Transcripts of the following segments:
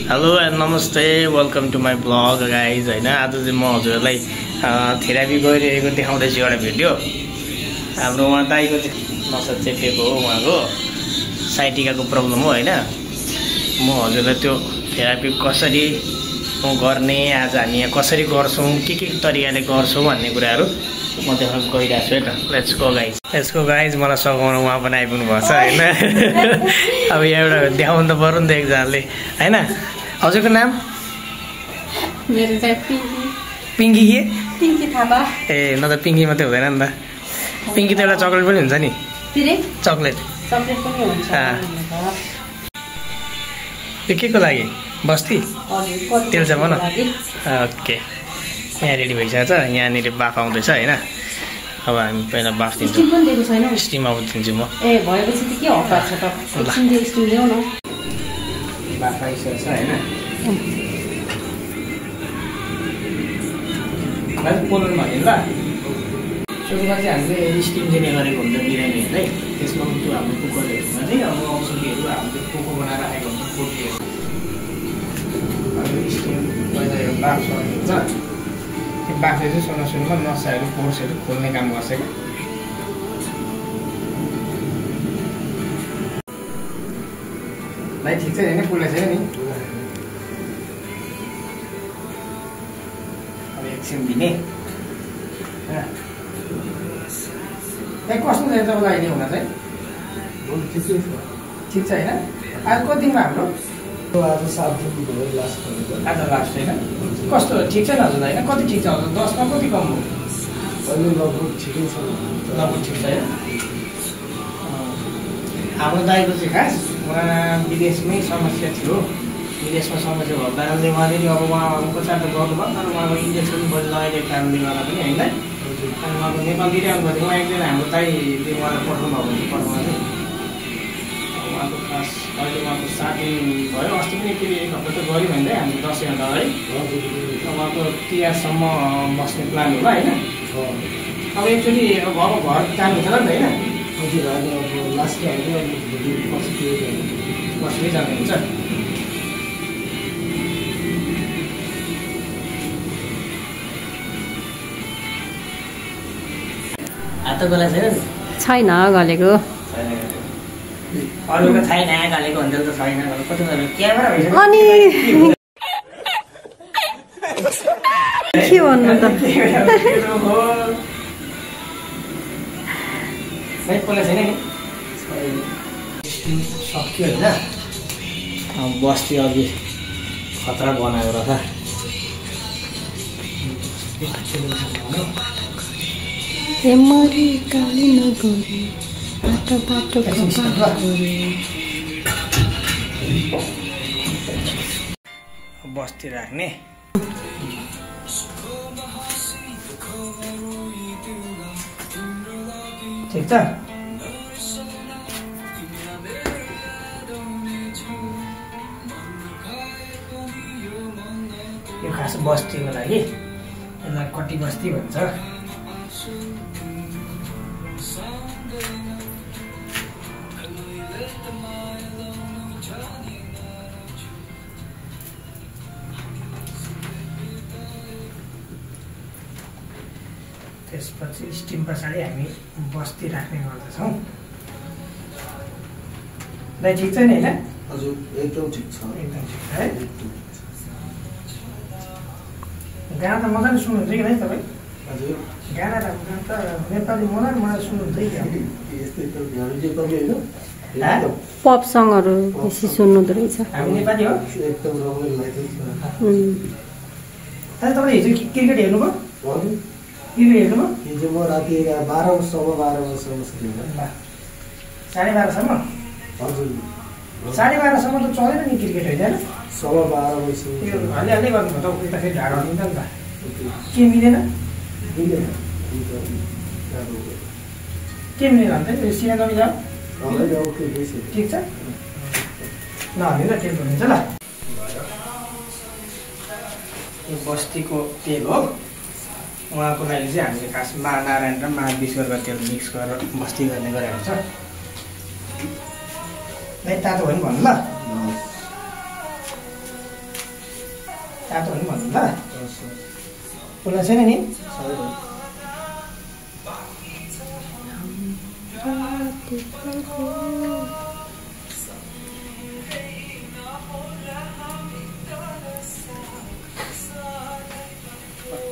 Hello and नमस्ते welcome to my blog guys होइन आज चाहिँ म हजुरहरूलाई थेरापी गइरहेको देखाउँदैछु एउटा भिडियो। हाम्रो उहाँ दाइको नसा चेपेको हो, उहाँको साइटिकाको प्रब्लम हो होइन। म हजुरलाई त्यो थेरापी कसरी गर्ने, आज हामी यहाँ कसरी गर्छौँ, के तरिकाले गर्छौँ भन्ने कुराहरू म देखाउन गइरहेको छु है त। लेट्स गो गाइज मलाई सघाउन उहाँ पनि आइपुग्नु भएको छ होइन। अब यहाँ एउटा देखाउनु त पर्यो नि त एकजनाले होइन। हजुरको नाम? मेरो चाहिँ पिङ्की के? पिङ्की थापा। ए न त पिङ्की मात्रै हुँदैन नि त, पिङ्की त एउटा चक्लेट पनि हुन्छ नि। चक्लेट पनि हुन्छ। यो के को लागि? बस्ती तेल छ भन। ओके यहाँ रेडी भइसकेको छ, यहाँनिर बाफ आउँदैछ होइन। अब हामी पहिला बाफ दिन्छौँ, स्टिम अब दिन्छु म। ए भएपछि त के हतार छ त, स्टिम ल्याउ न। बाफ आइसकेको छ होइन। पोल्नु भन्यो ल। सुरुमा चाहिँ हामीले स्टिम दिने गरेको हुन्छ बिरामीहरूलाई। त्यसमा त्यो हाम्रो कुकरहरूमा चाहिँ अब औषधीहरू हामीले कोको बनाएर राखेको हुन्छ, पोटीहरू। स्टिम पहिला यो बाफ सर्नुहुन्छ, त्यो बाफले चाहिँ सुनमा नसाहरू कोर्सहरू खोल्ने काम गर्छ क्या। भाइ ठिक छ होइन, पुग्ला छैन नि। अब एकछिन दिने कस्तो छ तपाईँलाई अहिले हुन चाहिँ? ठिक छ होइन। आज कति दिनमा हाम्रो? आज 7 दिन भयो लास्ट भनेको। आज लास्ट होइन। कस्तो ठिक छैन हजुर होइन? कति ठिक छ हजुर? 10मा कति कम हो? अहिले लगभग ठिकै छ। लगभग ठिक छ होइन। हाम्रो दाइको चाहिँ खास उहाँ विदेशमै समस्या थियो। विदेशमा समस्या भएको कारणले उहाँले अब उहाँ उपचार त गर्नुभयो, तर उहाँको इन्जेक्सन बढी लगाइदिएको कारणले गर्दा पनि होइन। अनि उहाँको नेपालतिर आउनुभएको थियो। उहाँ एकजना हाम्रो दाइले उहाँलाई पठाउनु भएको थियो पठाउनु चाहिँ। उहाँको खास अहिले उहाँको 7 दिन भयो। अस्ति पनि फेरि 1 हप्ता त गऱ्यो भन्दै हामी दसैँभन्दा अगाडि। उहाँको तिहारसम्म बस्ने प्लान होला होइन। अब एकचोटि घरको घर जानुहुन्छ होला नि त होइन? हजुर आज अब लास्ट हाल्यो, अब बस्दै जानुहुन्छ। हात त गला छैन नि? छैन गलेको। अरूको छैन गलेको हुन्छ नि त, छैन गलेको कति क्यामेरा भइसक्यो अनि के भन्नु त? पहिला छैन नि सक्यो होइन। बस्ती अघि खतरा बनाएको रहेछ। बस्ती राख्ने ठिक छ। यो खास बस्तीको लागि यसलाई कटी बस्ती भन्छ। त्यसपछि स्टिम पछाडि हामी बस्ती राख्ने गर्दछौँ। दाइ ठिक छ नि होइन? हजुर एकदम ठिक छ। एकदम ठिक है। गाना त मजाले सुन्नुहुन्छ कि नै तपाईँ? हजुर गाना त नेपाली मजाले सुन्नुहुन्छ कि? यस्तै त हामीले पनि होइन, पप सङहरू बेसी सुन्नुहुँदो रहेछ। हामी नेपाली हो। एकदम रमाइलो लाग्यो। तपाईँले हिजो क्रिकेट हेर्नुभयो? हजुर क्रिकेट हेर्नुभयो? हिजो म राति 12:15 सुनेँ। 12:30 हजुर 12:30 त चलेन नि क्रिकेट होइन? 12:15 बजी त्यो हालिहाल्दै गर्नुभयो त, उता फेरि ढाड हल्लिन्छ नि त। के मिलेन? के मिलेन भने चाहिँ सिना नमिला ठिक छ। नहाल्ने ल, तेल हुन्छ ल। यो बस्तीको तेल हो। उहाँको लागि चाहिँ हामीले खास महानारायण र महाविश्वका तेल मिक्स गरेर बस्ती गर्ने गरेको छ। तातो भयो नि भन्नु ल। तातो पनि भन्नु ल पुरा छैन नि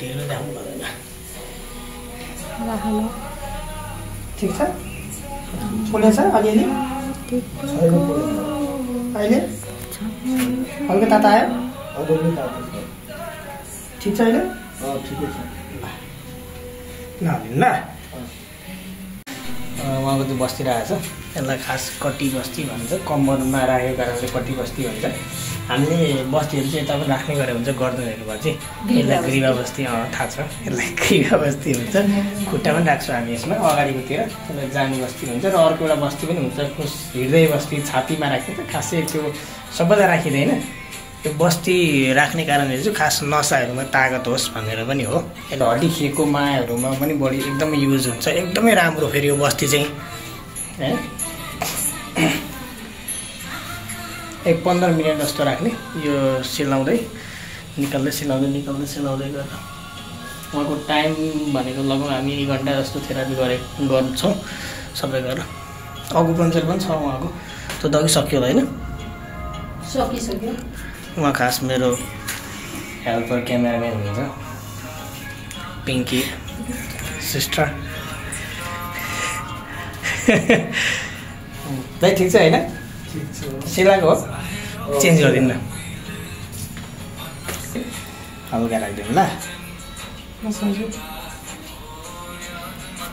ढेलो दाम गर्दैन ठिक छ पुलेछ अलिअलि अहिले हल्का तातो आयो ठिक छ अहिले ठिकै छ ल उहाँको त्यो बस्ती रहेछ यसलाई खास कट्टी बस्ती भन्छ कम्बरमा राखेको कारणले कट्टी बस्ती भन्छ हामीले बस्तीहरू चाहिँ यता पनि राख्ने गरेर हुन्छ गर्दैनहरू भए चाहिँ यसलाई ग्रीवा बस्ती थाहा छ यसलाई ग्रीवा बस्ती हुन्छ खुट्टा पनि राख्छौँ हामी यसमा अगाडिकोतिर यसलाई जाने बस्ती हुन्छ र अर्को एउटा बस्ती पनि हुन्छ हृदय बस्ती छातीमा राखिन्छ खासै त्यो सबैलाई राखिँदैन त्यो बस्ती राख्ने कारणले चाहिँ खास नसाहरूमा तागत होस् भनेर पनि हो यसले हड्डी खिएको मायाहरूमा पनि बढी एकदमै युज हुन्छ एकदमै राम्रो फेरि यो बस्ती चाहिँ है एक 15 मिनट जस्तो राख्ने यो सिलाउँदै निकाल्दै गर्दा उहाँको टाइम भनेको लगभग हामी 1 घन्टा जस्तो थेरापी गर्छौँ सबै गरेर अकुपन्चर पनि छ उहाँको त्यो त अघि सक्यो होला होइन सकिसक्यो उहाँ खास मेरो हेल्पर क्यामेराम्यान हुनुहुन्छ पिङ्की सिस्टर दाइ ठिक छ होइन सिलाएको हो चेन्ज गरिदिनु न हल्का राखिदिनु ल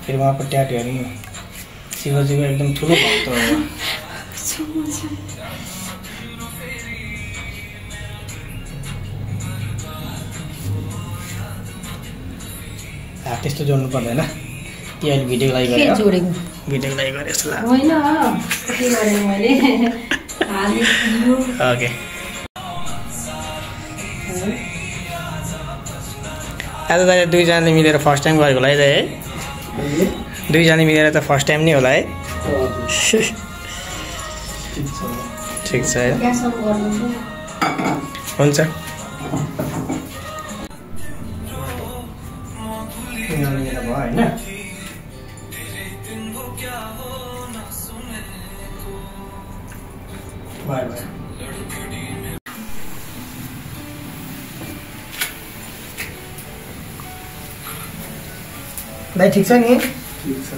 फेरि उहाँको ट्याटु हेर्नु शिवजीको एकदम ठुलो भक्त हो त्यस्तो जोड्नु पर्दैन कि अहिले भिडियोको लागि गरेँ भिडियोको लागि गरेँ जस्तो लाग्छ ओके आज त दुईजनाले मिलेर फर्स्ट टाइम गरेको होला है है दुईजना मिलेर त फर्स्ट टाइम नै होला है ठिक छ है हुन्छ होइन भाइ ठिक छ नि ठिक छ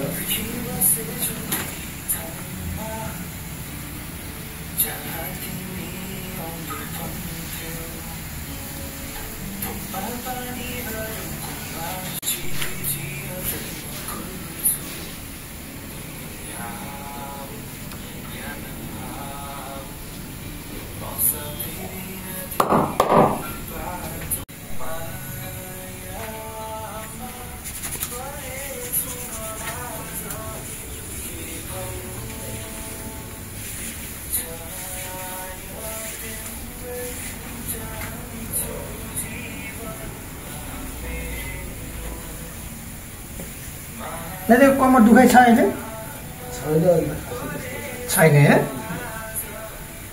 दादा कमर दुखाइ छ अहिले छैन है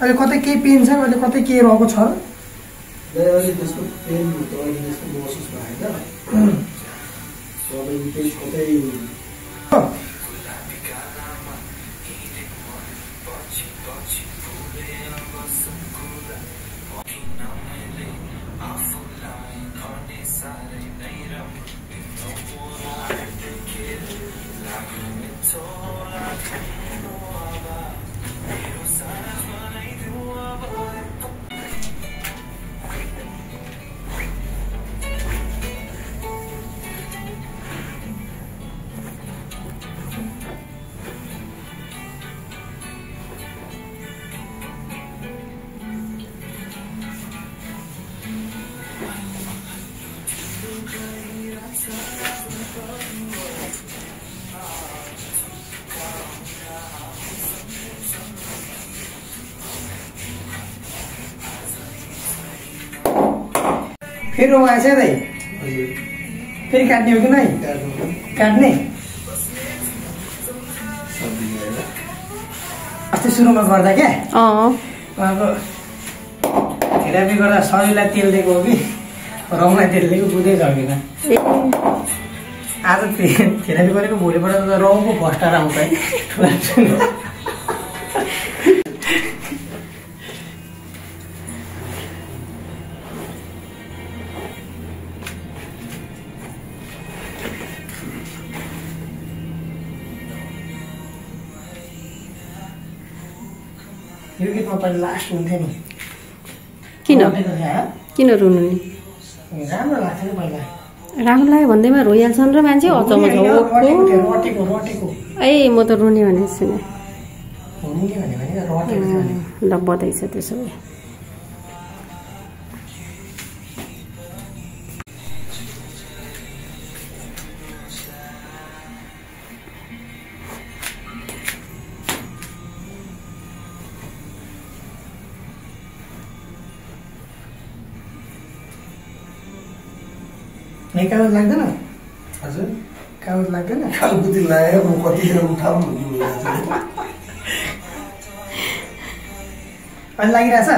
अहिले कतै केही पेन छ अहिले कतै के रहेको छ अहिले त्यसको पेन अहिले त्यसको महसुस भएन सबै कतै फेरि रोग आएछ दाइ फेरि काट्ने हो कि नै काट्ने अस्ति सुरुमा गर्दा क्या उहाँको थेरापी गर्दा शरीरलाई तेल दिएको हो कि रौँलाई तेल दिएको बुझ्दै सकिन। आज थेरापी गरेको भोलिपल्ट त रौँको फस्टाएर आउँछ है। यो गीतमा पहिला लास्ट हुन्थ्यो नि। किन रुनु नि? राम्रो लाग्छ नि पहिला। राम्रो लाग्यो भन्दैमा रोइहाल्छन् र मान्छे अचम्म छ। ए म त रुने भनेको छुइनँ। ल बधाई छ त्यसो भए। कागज लाग्दैन? हजुर कागज लाग्दैन? कालबुती लाग्यो म कतिखेर उठाउँ अहिले लागिरहेछ?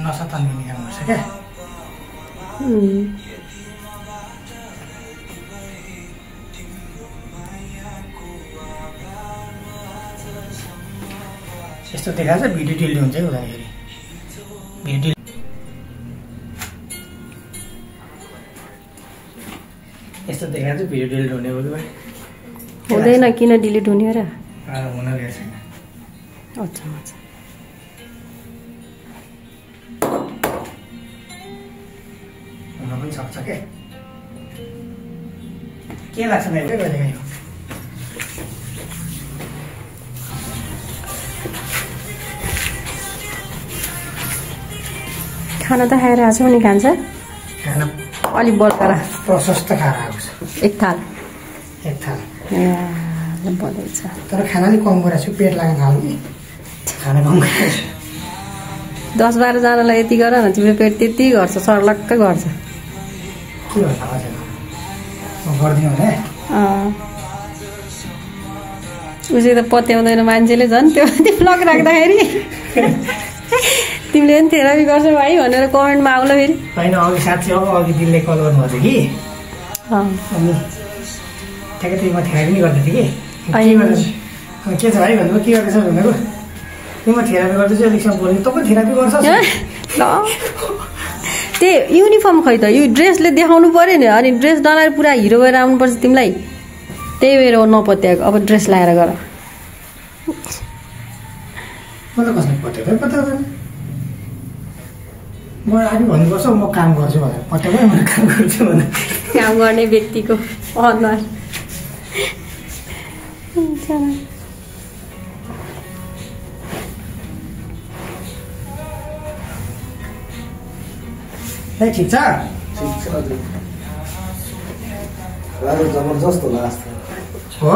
नसा तान्ने काम गर्छ क्या। यस्तो देखाएको छ भिडियो डिलिट हुन्छ है उनीखेरि। भिडियो यस्तो देखाएको छ भिडियो डिलिट हुने हो कि हुँदैन। किन डिलिट हुने र? हुन गएको छैन। अच्छा अच्छा। हुन पनि सक्छ क्या। के लाग्छ मेरो के गरेको यो? खाना त खाएर आएको छ नि खान्छ? खाना अलिक बल्कर प्रशस्त खाएर आएको छ। एक थाल। एक थाल बधाई छ। तर खाना अलिक कम गरेको छु, पेट लाग्न थाल्यो कि खाना कम गरेको छु। 10-12 जनालाई यति गर न तिम्रो पेट त्यति गर्छ, सर्लक्क गर्छ। के गर्छ थाहा छैन, म गर्दिनँ भने उसै त पत्याउँदैन मान्छेले झन् त्यो ब्लग राख्दाखेरि। तिमीले पनि थेरापी गर्छौ भाइ भनेर कमेन्टमा आउला फेरि। होइन अघि साथी अब अघि दिनले कल गर्नुभएको थियो कि अनि ठ्याक्कै त्यही म थेरापी पनि गर्दै थिएँ कि के छ भाइ भन्नुभयो के गर्दैछ भनेको तिमी थेरापी गर्दैछु अलिकसम्म बोल्नु तपाईँ थेरापी गर्छ त्यही युनिफर्म खै त यो ड्रेसले देखाउनु पर्यो नि अनि ड्रेस नलाएर पुरा हिरो भएर आउनुपर्छ तिमीलाई त्यही भएर नपत्याएको अब ड्रेस लाएर गर मलाई कसैले पत्याउँदैन म आफै भन्नुपर्छ म काम गर्छु भनेर पत्याउँदै म काम गर्छु भनेर काम गर्ने व्यक्तिको अनुहार ठिक छ जबरजस्त होला जस्तो हो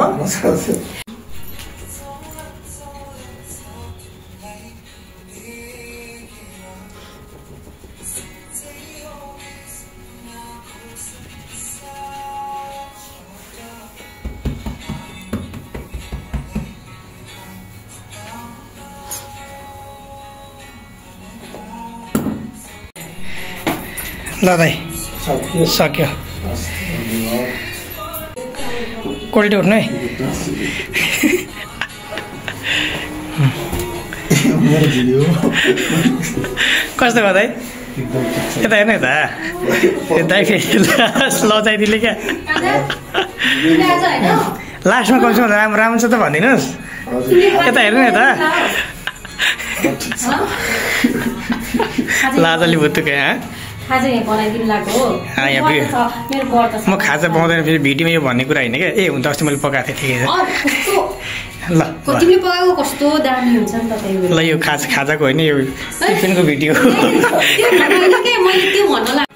ल दाइ सक्यो कोल्टी उठ्नु है कस्तो भयो दाइ यता हेर्नु यता दाइ फेरि लजाइदिले क्या लास्टमा कमसेकम राम्रो छ त भनिदिनुहोस् यता हेर्नु यता लाजली भुत्तुकै म खाजा पाउँदैन फेरि भिडियोमा यो भन्ने कुरा होइन क्या ए हुन्छ अस्ति मैले पकाएको थिएँ ठिकै छ ल यो खाजाको होइन यो टिफिनको video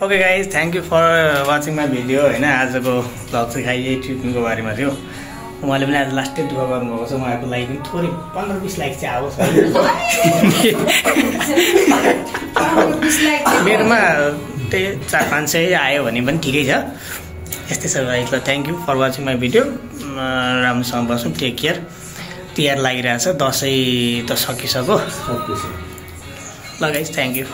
okay guys thank you for watching my video होइन आजको भ्लग चाहिँ खाइ यही टिफिनको बारेमा थियो उहाँले पनि आज लास्टै दुःख गर्नुभएको छ उहाँको लागि पनि थोरै 15-20 लाइक चाहिँ आओस् मेरोमा त्यही 400-500 आयो भने पनि ठिकै छ यस्तै छ गाइज ल thank you for watching my video राम्रोसँग बसौँ टेक केयर तिहार लागिरहेछ दसैँ त सकिसक्यो ल गाइज थ्याङ्क यू